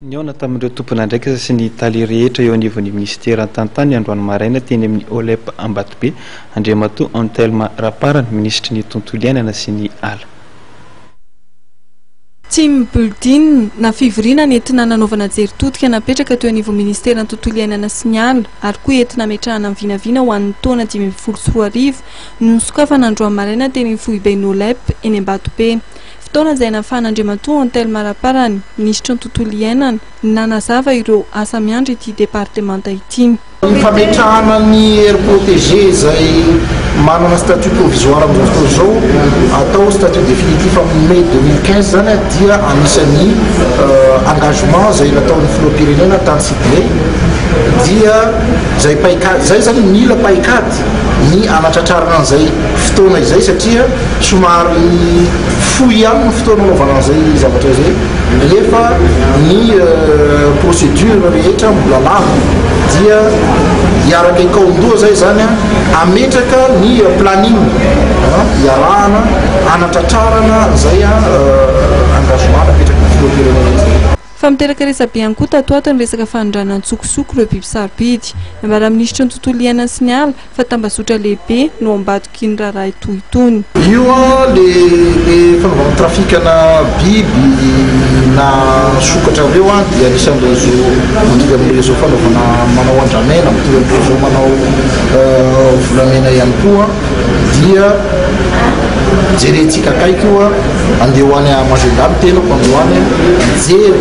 Niona tamin'ireo tompon'andraikitra sy ny talia rehetra eo anivon'ny ministera an-tantany androany maraina teny amin'ny OLEP Ambatobe Andriamatoa Antelma Raparany ministry ny tontolo iainana sy ny ala. Team building na fivoriana entina nanaovana jeritodika napetraka teo anivon'ny ministera ny tontolo iainana sy ny ala ary koa entina ametrahana amin'ny vinavina ho an'ny taona 2024 no sokafana androany maraina teny amin'ny foiben'ny OLEP eny Ambatobe. Fotoana izay nahafahana Andriamatoa Antelma Raparany ministry ny tontolo iainana nanazava ireo asa miandry ity departemanta ity. Ny fametrahana ny aire protégée izay manana statut provisoire amin'izao fotoana izao atao statut définitif amin'ny mai 2015 zany dia anisan'ny engagement izay nataon'ny filoham-pirenena tany Sydney dia izay paikady izay zany mila paikady ny anatratrarana an'izay fotoana izay satria somary fohy ihany ny fotoana anaovana an'izay zavatra izay nefa ny procédure rehetra mbola lava dia iaraka ikaondoha zay zany ametraka ny planning iarahana anatratrarana zay engagement apetraka ny filoham-pirenena. Fa miteraka resabe ihany koa tato ato ny resaka fanondrana tsokosoko ireo biby sarobidy. Ambara ministry ny tontolo iainana sy ny ala fa tambazotra lehibe no ambadiky ny raharaha toy itony. Io le fanaovana trafikana biby na sokatra ireo dia anisan'ny réseau mitovy amin'ny réseau fanaovana manao andramena mitovy amin'ny réseau manao volamena ihany koa dia jerentsika akaiky io andeha ho any Majunga ny tenako andeha ho any mijery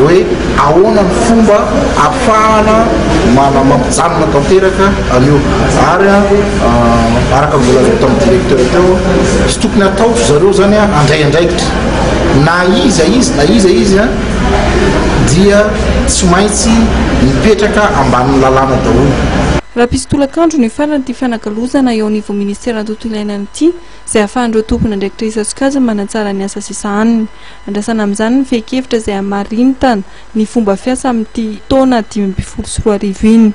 hoe ahoana ny fomba ahafahana mampijanona tanteraka anio ary araka volazao tamin'ny directeur teo sy tokony atao zareo zany andray andraikitra na iza izy dia tsy maintsy mipetraka ambanin'ny lalàna daholo. Raha pistolakandro ny farany ty fianakalozana eo anivon'ny ministera ny tontolo iainana ity izay ahafahan'ireo tompon'andraikitra isan-tsokajy manatsara ny asa sahaniny. Andrasana amin'izany ny fehi-kevitra izay hamarinitana ny fomba fiasa amin'ity taona 2024 iny.